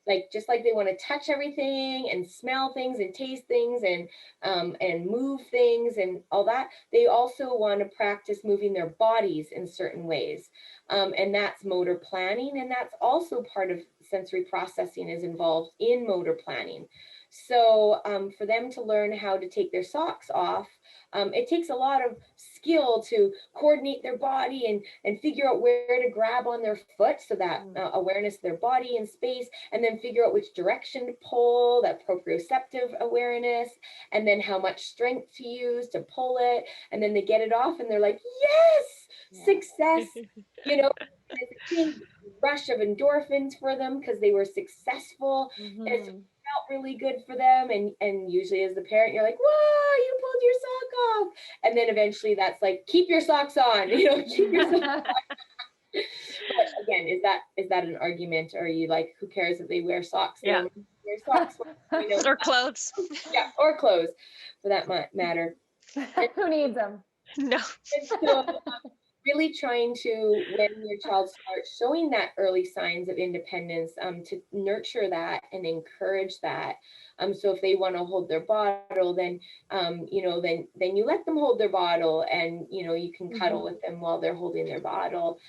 like, just like they want to touch everything and smell things and taste things and move things and all that, they also want to practice moving their bodies in certain ways, and that's motor planning, and that's also part of sensory processing is involved in motor planning. So for them to learn how to take their socks off, it takes a lot of skill to coordinate their body and figure out where to grab on their foot, so that awareness of their body and space, and then figure out which direction to pull, that proprioceptive awareness, and then how much strength to use to pull it. And then they get it off and they're like, yes, success, and it's a big rush of endorphins for them because they were successful. And it's felt really good for them, and usually as the parent you're like, whoa, you pulled your sock off, and then eventually that's like, keep your socks on, keep your socks on. But again, is that an argument, or are you like, who cares if they wear socks? They wear socks, or clothes. Yeah, or clothes for that matter. Who needs them? No. And so really trying to, when your child starts showing that early signs of independence, to nurture that and encourage that. So if they want to hold their bottle, then then you let them hold their bottle, and you can cuddle with them while they're holding their bottle,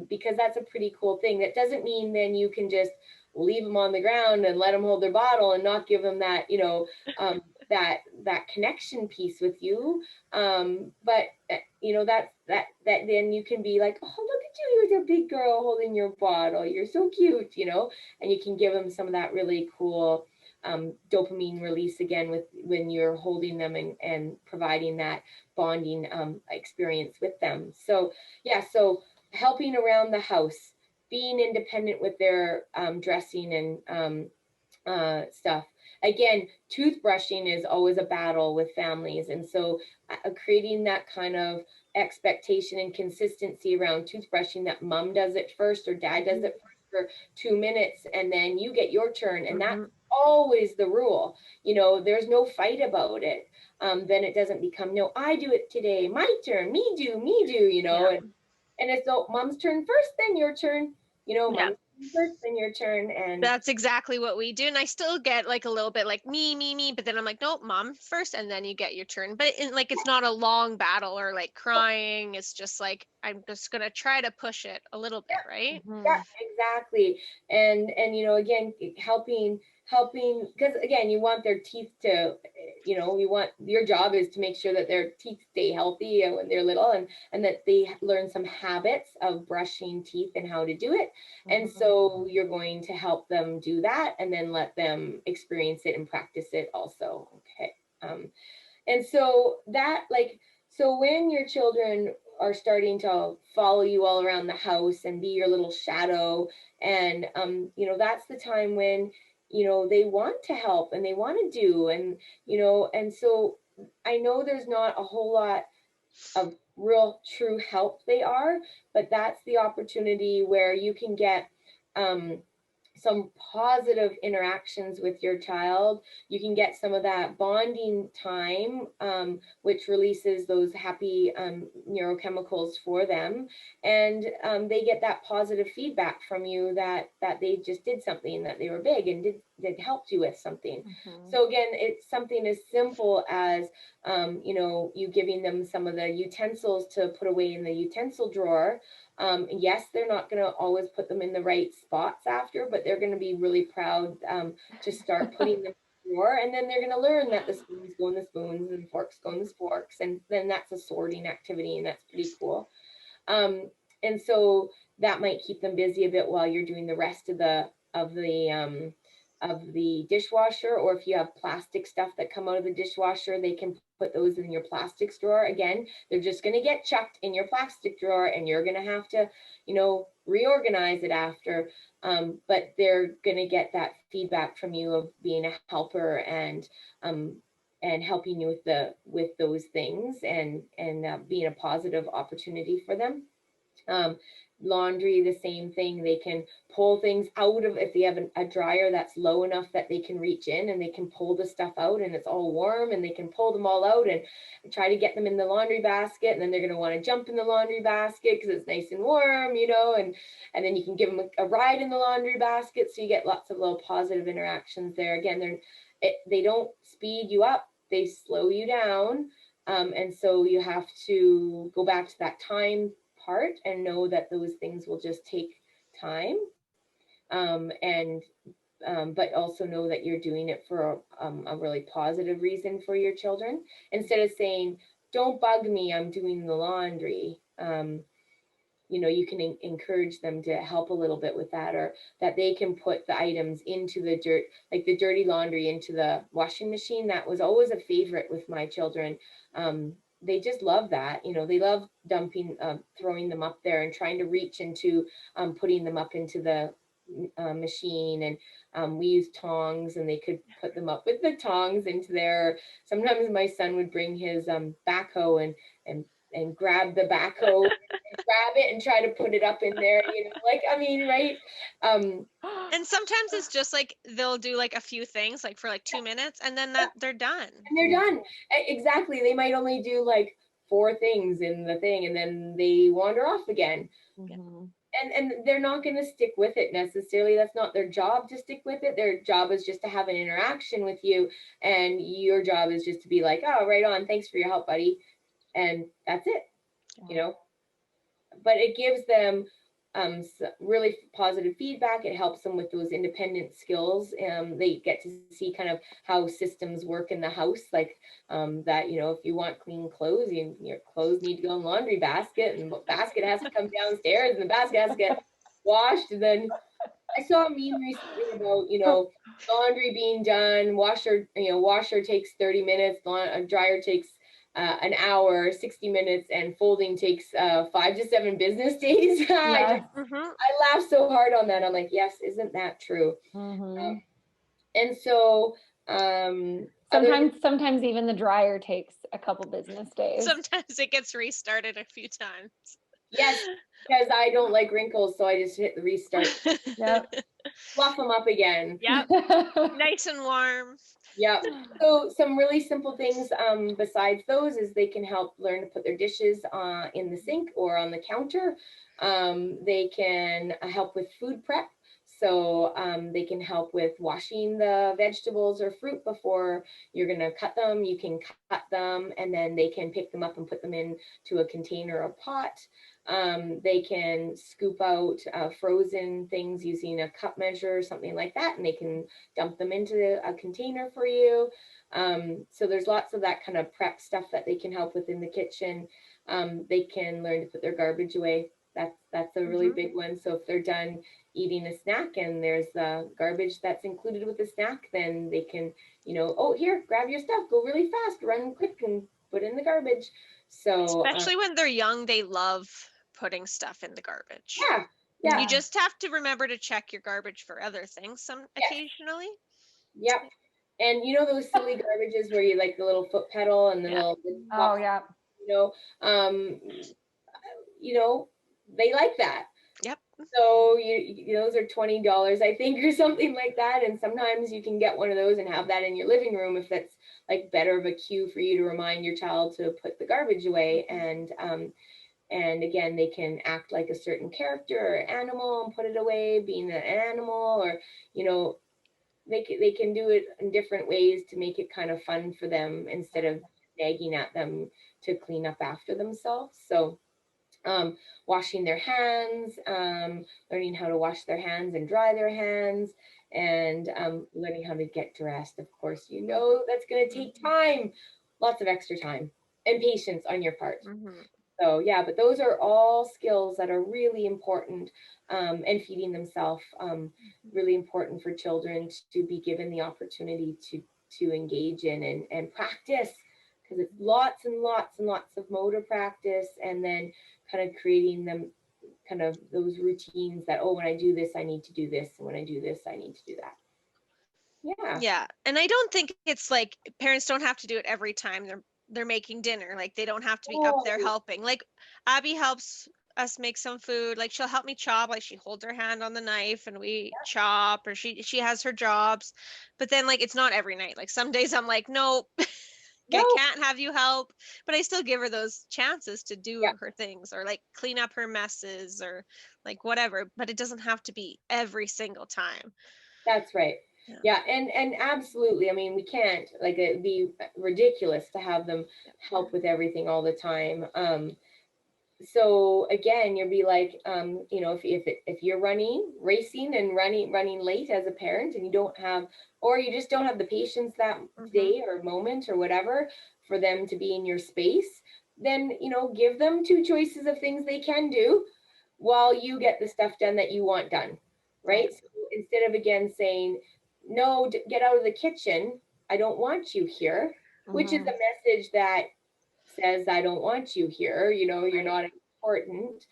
because that's a pretty cool thing. That doesn't mean then you can just leave them on the ground and let them hold their bottle and not give them that that connection piece with you. But that then you can be like, oh, look at you, you're a big girl holding your bottle, you're so cute, and you can give them some of that really cool dopamine release again when you're holding them and providing that bonding experience with them. So helping around the house, being independent with their dressing and stuff. Again, toothbrushing is always a battle with families, and so creating that kind of expectation and consistency around toothbrushing, that mom does it first or dad does it first for 2 minutes, and then you get your turn, and that's always the rule. There's no fight about it. Then it doesn't become, no, I do it today, my turn, me do, and it's, so mom's turn first, then your turn, mom's first, then your turn. And that's exactly what we do. And I still get like a little bit like me, but then I'm like, nope, mom first, and then you get your turn. But it's not a long battle or like crying. It's just like, I'm just gonna try to push it a little bit, right? Yeah, exactly. And again, helping, because again, you want their teeth to, your job is to make sure that their teeth stay healthy when they're little, and that they learn some habits of brushing teeth and how to do it. And so you're going to help them do that, and then let them experience it and practice it also. Okay. And so so when your children are starting to follow you all around the house and be your little shadow, and that's the time when they want to help and they want to do, and so I know there's not a whole lot of real true help they are, but that's the opportunity where you can get some positive interactions with your child. You can get some of that bonding time, which releases those happy neurochemicals for them, and they get that positive feedback from you that they just did something, that they were big and did helped you with something. So again, it's something as simple as you giving them some of the utensils to put away in the utensil drawer. Yes, they're not going to always put them in the right spots after, but they're going to be really proud to start putting them in the drawer. And then they're going to learn that the spoons go in the spoons and forks go in the forks. And then that's a sorting activity, and that's pretty cool. And so that might keep them busy a bit while you're doing the rest of the dishwasher. Or if you have plastic stuff that come out of the dishwasher, they can put those in your plastics drawer. Again, they're just going to get chucked in your plastic drawer, and you're going to have to, reorganize it after. But they're going to get that feedback from you of being a helper and helping you with those things, and being a positive opportunity for them. Laundry, the same thing. They can pull things out of, if they have a dryer that's low enough that they can reach in and they can pull the stuff out and it's all warm, and they can pull them all out and try to get them in the laundry basket. And then they're going to want to jump in the laundry basket because it's nice and warm, and then you can give them a ride in the laundry basket. So you get lots of little positive interactions there. Again, they don't speed you up, they slow you down. And so you have to go back to that time part and know that those things will just take time, but also know that you're doing it for a really positive reason for your children, instead of saying, don't bug me, I'm doing the laundry. You can encourage them to help a little bit with that, or that they can put the items into the dirt, like the dirty laundry, into the washing machine. That was always a favorite with my children. They just love that. They love dumping, throwing them up there and trying to reach into putting them up into the machine. And we used tongs, and they could put them up with the tongs into there. Sometimes my son would bring his backhoe and grab the backhoe and grab it and try to put it up in there, right? And sometimes it's just like they'll do like a few things like for like 2 minutes, and then they're done. And they're done. Exactly. They might only do like 4 things in the thing, and then they wander off again. Mm-hmm. And they're not going to stick with it necessarily. That's not their job to stick with it. Their job is just to have an interaction with you, and your job is just to be like, oh, right on, thanks for your help, buddy. And that's it. But it gives them really positive feedback. It helps them with those independent skills. They get to see kind of how systems work in the house, like that, if you want clean clothes, your clothes need to go in laundry basket, and the basket has to come downstairs, and the basket has to get washed. And then I saw a meme recently about, laundry being done, washer takes 30 minutes, a dryer takes an hour, 60 minutes, and folding takes 5 to 7 business days. I laughed so hard on that. I'm like, yes, isn't that true? Mm-hmm. And so sometimes even the dryer takes a couple business days. Sometimes it gets restarted a few times. Yes, because I don't like wrinkles, so I just hit the restart. Yep. Fluff them up again. Yep. Nice and warm. Yep. So some really simple things besides those is they can help learn to put their dishes in the sink or on the counter. They can help with food prep. So they can help with washing the vegetables or fruit before you're going to cut them. You can cut them, and then they can pick them up and put them into a container or pot. They can scoop out frozen things using a cup measure or something like that, and they can dump them into a container for you. So there's lots of that kind of prep stuff that they can help with in the kitchen. They can learn to put their garbage away. That's a really big one. So if they're done eating a snack and there's garbage that's included with the snack, then they can, oh, here, grab your stuff, go really fast, run quick and put in the garbage. So especially when they're young, they love putting stuff in the garbage. Yeah. You just have to remember to check your garbage for other things occasionally. Yep. And those silly garbages where you like the little foot pedal and the little oh yeah. They like that. Yep. So those are $20, I think, or something like that. And sometimes you can get one of those and have that in your living room if that's like better of a cue for you to remind your child to put the garbage away. And again, they can act like a certain character or animal and put it away, being an animal, or they can do it in different ways to make it kind of fun for them instead of nagging at them to clean up after themselves. So washing their hands, learning how to wash their hands and dry their hands, and learning how to get dressed. Of course, that's going to take time, lots of extra time and patience on your part. So yeah, but those are all skills that are really important, and feeding themselves, really important for children to be given the opportunity to engage in and practice, because it's lots and lots and lots of motor practice, and then kind of creating them kind of those routines that, oh, when I do this, I need to do this, and when I do this, I need to do that. Yeah. And I don't think it's like parents don't have to do it every time they're making dinner. Like they don't have to be up there helping. Like Abby helps us make some food. Like she'll help me chop. Like she holds her hand on the knife and we chop, or she has her jobs. But then like it's not every night. Like some days I'm like, nope, I can't have you help. But I still give her those chances to do her things, or like clean up her messes, or like whatever. But it doesn't have to be every single time. That's right. Yeah. And absolutely. I mean, we can't, like, it'd be ridiculous to have them help with everything all the time. So again, you'll be like, you know, if you're racing and running late as a parent, and you don't have, or you just don't have the patience that day or moment or whatever for them to be in your space, then, you know, give them 2 choices of things they can do while you get the stuff done that you want done, right? So instead of again saying, no, get out of the kitchen, I don't want you here, which is a message that says, I don't want you here, you know, you're not important,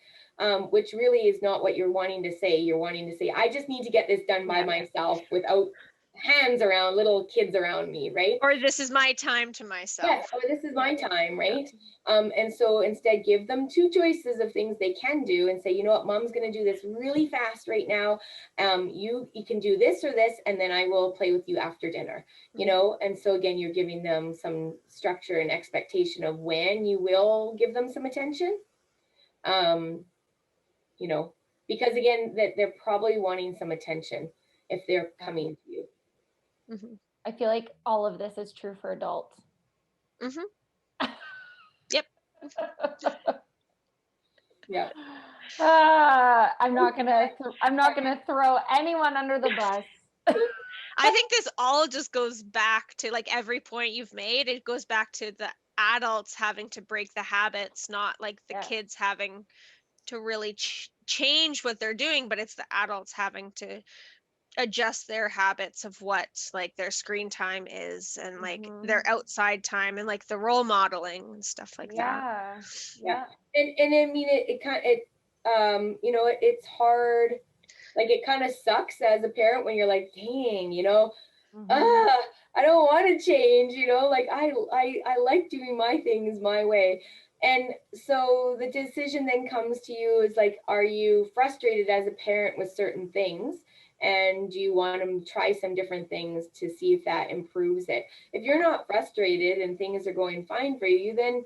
which really is not what you're wanting to say. You're wanting to say, I just need to get this done by myself without hands around, little kids around me, right? Or this is my time to myself. Yes, or this is my time, right? And so instead, give them 2 choices of things they can do and say, you know what, mom's going to do this really fast right now. You can do this or this, and then I will play with you after dinner, you know? And so again, you're giving them some structure and expectation of when you will give them some attention. You know, because again, that they're probably wanting some attention if they're coming to you. I feel like all of this is true for adults. Yep. Yeah. I'm not gonna throw anyone under the bus. I think this all just goes back to, like, every point you've made. It goes back to the adults having to break the habits, not like the kids having to really change what they're doing, but it's the adults having to adjust their habits of what like their screen time is, and like their outside time, and like the role modeling and stuff like that. And I mean, you know, it's hard. Like, it kind of sucks as a parent when you're like, dang, you know, I don't want to change, you know, like I like doing my things my way. And so the decision then comes to you is like, are you frustrated as a parent with certain things? And do you want to try some different things to see if that improves it? If you're not frustrated and things are going fine for you, then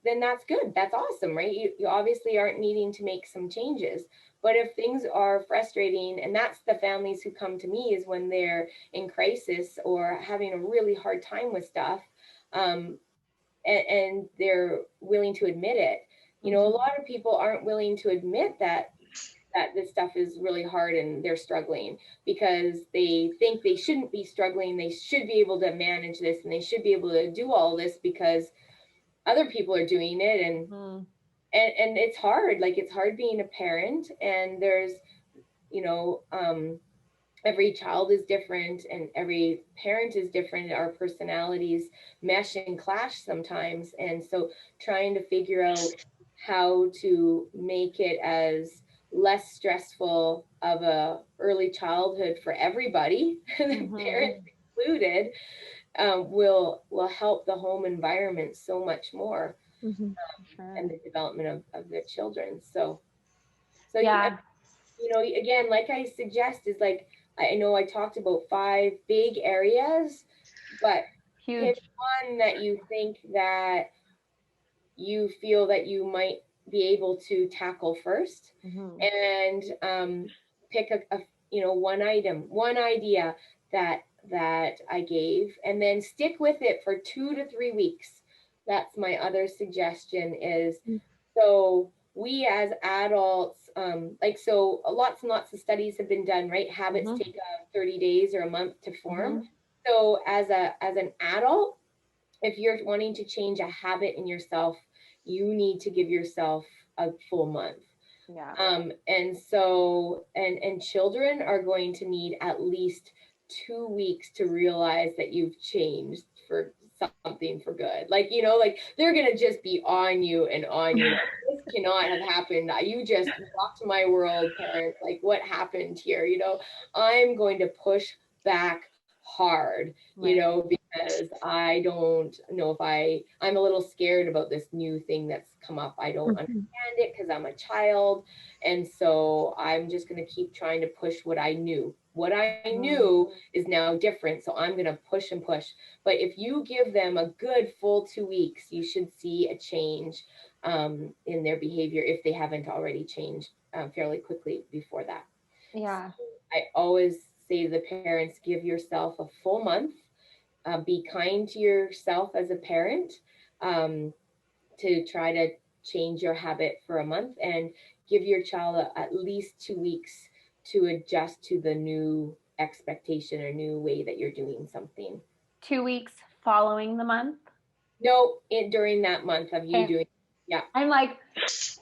that's good. That's awesome, right? You obviously aren't needing to make some changes. But if things are frustrating, and that's the families who come to me, is when they're in crisis or having a really hard time with stuff, and they're willing to admit it. You know, a lot of people aren't willing to admit that this stuff is really hard and they're struggling because they think they shouldn't be struggling. They should be able to manage this, and they should be able to do all this because other people are doing it. And it's hard. Like, it's hard being a parent, and there's, you know, every child is different and every parent is different. Our personalities mesh and clash sometimes. And so trying to figure out how to make it as less stressful of a early childhood for everybody, parents included, will help the home environment so much more, and the development of the children. So yeah, you know, again, like I suggest, is like, I know I talked about 5 big areas, but pick one that you think that you feel that you might be able to tackle first, and pick a you know, one idea that I gave, and then stick with it for 2 to 3 weeks. That's my other suggestion. Is so we as adults, like, so lots and lots of studies have been done, right? Habits take 30 days or a month to form. So as an adult, if you're wanting to change a habit in yourself, you need to give yourself a full month. And so, and children are going to need at least 2 weeks to realize that you've changed for something for good. Like, you know, like, they're going to just be on you and on you. Like, this cannot have happened. You just rocked my world, parents. Like, what happened here? You know, I'm going to push back hard, you know, because I don't know if I'm a little scared about this new thing that's come up. I don't understand it because I'm a child. And so I'm just going to keep trying to push what I knew. What I knew is now different. So I'm going to push and push. But if you give them a good full 2 weeks, you should see a change in their behavior if they haven't already changed fairly quickly before that. Yeah. So I always say to the parents, give yourself a full month. Be kind to yourself as a parent to try to change your habit for a month, and give your child at least 2 weeks to adjust to the new expectation or new way that you're doing something. 2 weeks following the month? No, during that month of you doing, yeah. I'm like,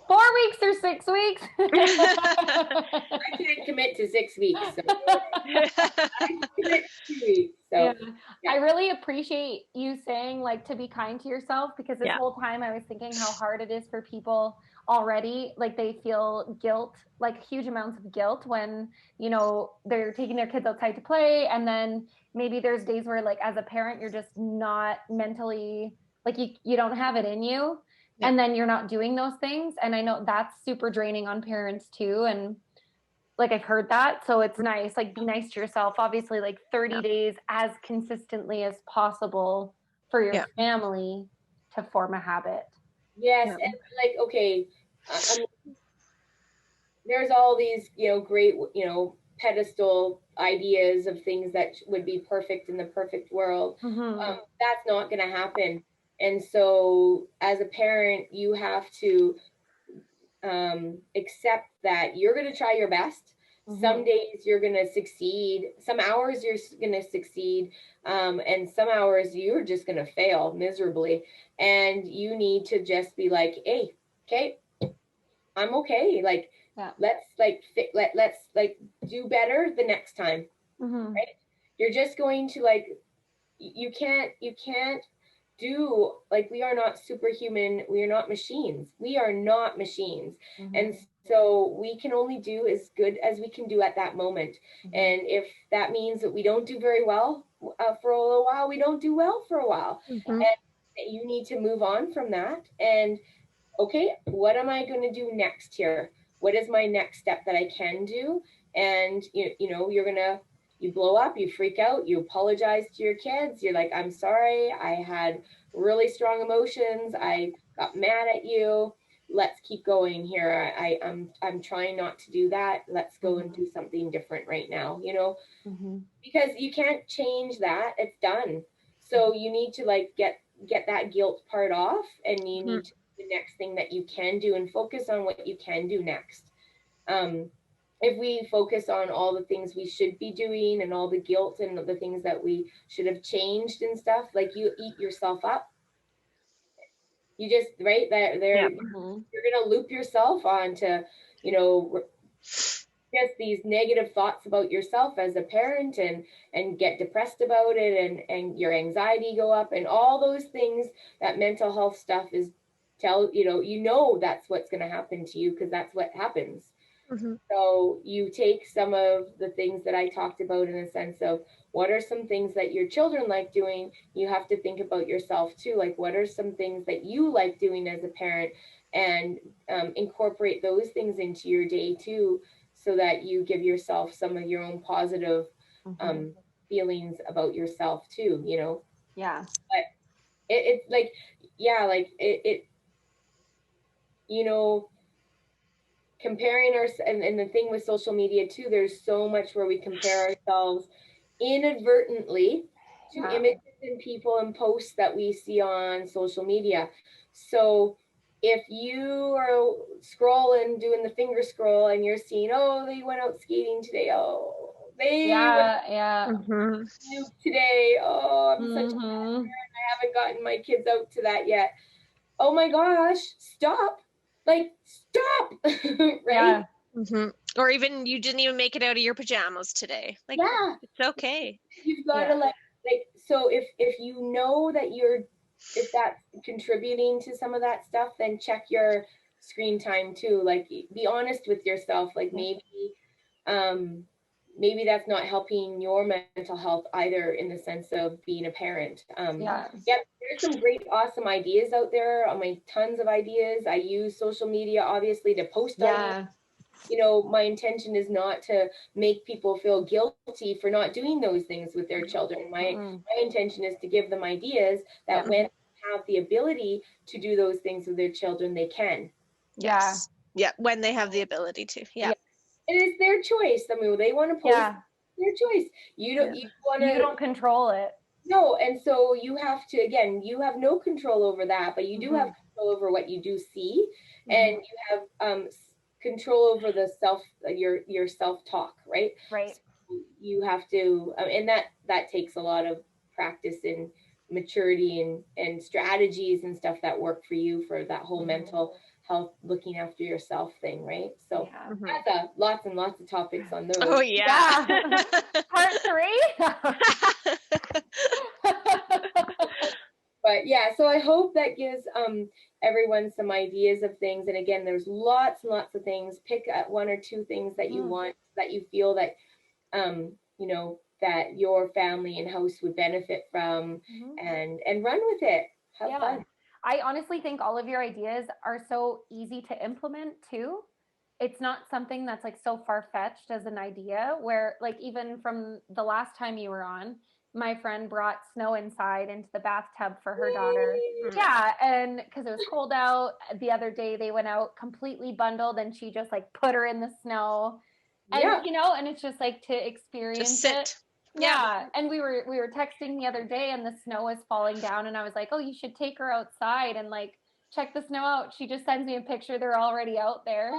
4 weeks or 6 weeks? I can't commit to 6 weeks. So I can commit to 2 weeks. So I really appreciate you saying like to be kind to yourself, because this whole time I was thinking how hard it is for people already. Like they feel guilt, like huge amounts of guilt when, you know, they're taking their kids outside to play. And then maybe there's days where like as a parent, you're just not mentally, like you don't have it in you. And then you're not doing those things. And I know that's super draining on parents too. And like, I've heard that. So it's nice, like be nice to yourself, obviously like 30 days as consistently as possible for your family to form a habit. Yes. And like, okay, I mean, there's all these, you know, great, you know, pedestal ideas of things that would be perfect in the perfect world. That's not going to happen. And so as a parent, you have to accept that you're going to try your best. Some days you're going to succeed. Some hours you're going to succeed. And some hours you're just going to fail miserably. And you need to just be like, hey, okay, I'm okay. Like, let's like, let's like do better the next time. Right? You're just going to like, you can't do, like, we are not superhuman. We are not machines. We are not machines. And so we can only do as good as we can do at that moment. And if that means that we don't do very well for a little while, we don't do well for a while. And you need to move on from that. And okay, what am I going to do next here? What is my next step that I can do? And you know, you blow up, you freak out, you apologize to your kids. You're like, I'm sorry, I had really strong emotions. I got mad at you. Let's keep going here. I'm trying not to do that. Let's go and do something different right now, you know, because you can't change that. It's done. So you need to like get that guilt part off, and you need to do the next thing that you can do and focus on what you can do next. If we focus on all the things we should be doing and all the guilt and the things that we should have changed and stuff, like you eat yourself up. You just, right there, you're going to loop yourself onto, you know, just these negative thoughts about yourself as a parent, and get depressed about it, and your anxiety go up, and all those things that mental health stuff is you know that's what's going to happen to you, because that's what happens. So you take some of the things that I talked about in the sense of what are some things that your children like doing. You have to think about yourself too. Like, what are some things that you like doing as a parent, and incorporate those things into your day too, so that you give yourself some of your own positive feelings about yourself too, you know? Yeah. But it's like, it you know, comparing and the thing with social media too, there's so much where we compare ourselves inadvertently to images and people and posts that we see on social media. So if you are scrolling, doing the finger scroll, and you're seeing, oh, they went out skating today, oh, they went today, oh, I'm such a bad parent, I haven't gotten my kids out to that yet. Oh my gosh, stop. Like, stop. Right? Or even you didn't even make it out of your pajamas today. Like, it's okay. You've got to like, so if you know that if that's contributing to some of that stuff, then check your screen time too. Like, be honest with yourself. Like, maybe maybe that's not helping your mental health either in the sense of being a parent. Yeah. There's some great, awesome ideas out there. I mean, tons of ideas. I use social media, obviously, to post ideas. You know, my intention is not to make people feel guilty for not doing those things with their children. My intention is to give them ideas that when they have the ability to do those things with their children, they can. Yes. Yeah, when they have the ability to. Yeah. It is their choice. I mean, they want to post their choice. You don't control it. No, and so you have to, again, you have no control over that, but you do have control over what you do see, and you have control over the your self-talk, right? Right. So you have to, and that takes a lot of practice and maturity and strategies and stuff that work for you for that whole mental health, looking after yourself thing, right? So that's lots and lots of topics on those. Oh yeah. Part 3. But yeah, so I hope that gives everyone some ideas of things. And again, there's lots and lots of things. Pick one or two things that you want, that you feel that you know, that your family and house would benefit from, and run with it. Have fun. I honestly think all of your ideas are so easy to implement too. It's not something that's like so far-fetched as an idea, where like even from the last time you were on, my friend brought snow inside into the bathtub for her daughter. Yeah, and because it was cold out. The other day they went out completely bundled, and she just like put her in the snow. And you know, and it's just like to experience just sit. it. Yeah. And we were texting the other day, and the snow was falling down, and I was like, oh, you should take her outside and like check the snow out. She just sends me a picture. They're already out there.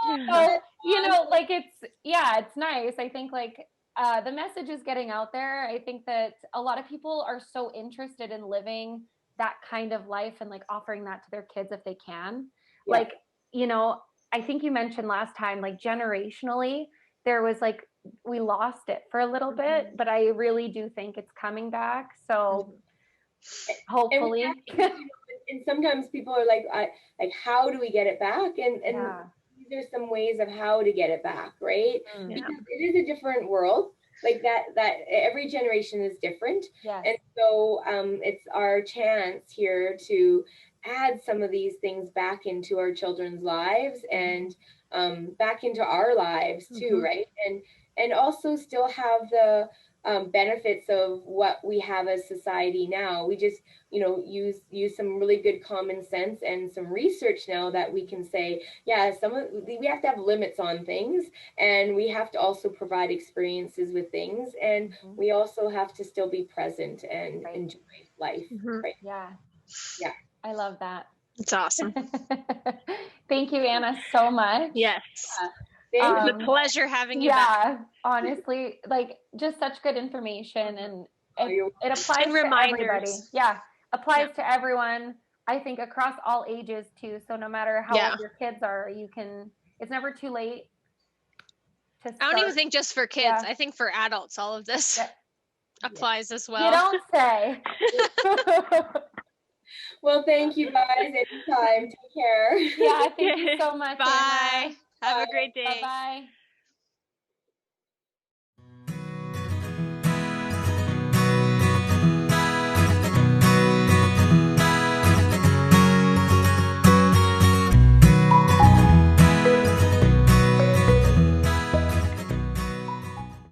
So, you know, like it's nice. I think like the message is getting out there. I think that a lot of people are so interested in living that kind of life and like offering that to their kids if they can. Like, you know, I think you mentioned last time, like generationally, there was like, we lost it for a little bit, but I really do think it's coming back. So hopefully. And sometimes people are like, how do we get it back? And these are some ways of how to get it back, right? Because it is a different world. Like that every generation is different. And so it's our chance here to add some of these things back into our children's lives and back into our lives too, right? And also still have the benefits of what we have as society now. We just, you know, use some really good common sense and some research now that we can say, yeah, we have to have limits on things, and we have to also provide experiences with things, and we also have to still be present and enjoy life. Right? Yeah. I love that. It's awesome. Thank you, Anna, so much. Yes. It's a pleasure having you back. Honestly, like just such good information, and it applies and to reminders. everybody. Yeah, applies to everyone. I think across all ages too. So no matter how old your kids are, it's never too late to start. I don't even think just for kids. I think for adults, all of this applies as well. You don't say. Well, thank you guys. Anytime. Take care. Yeah, thank you so much. Bye. Anna. Have a great day. Bye-bye.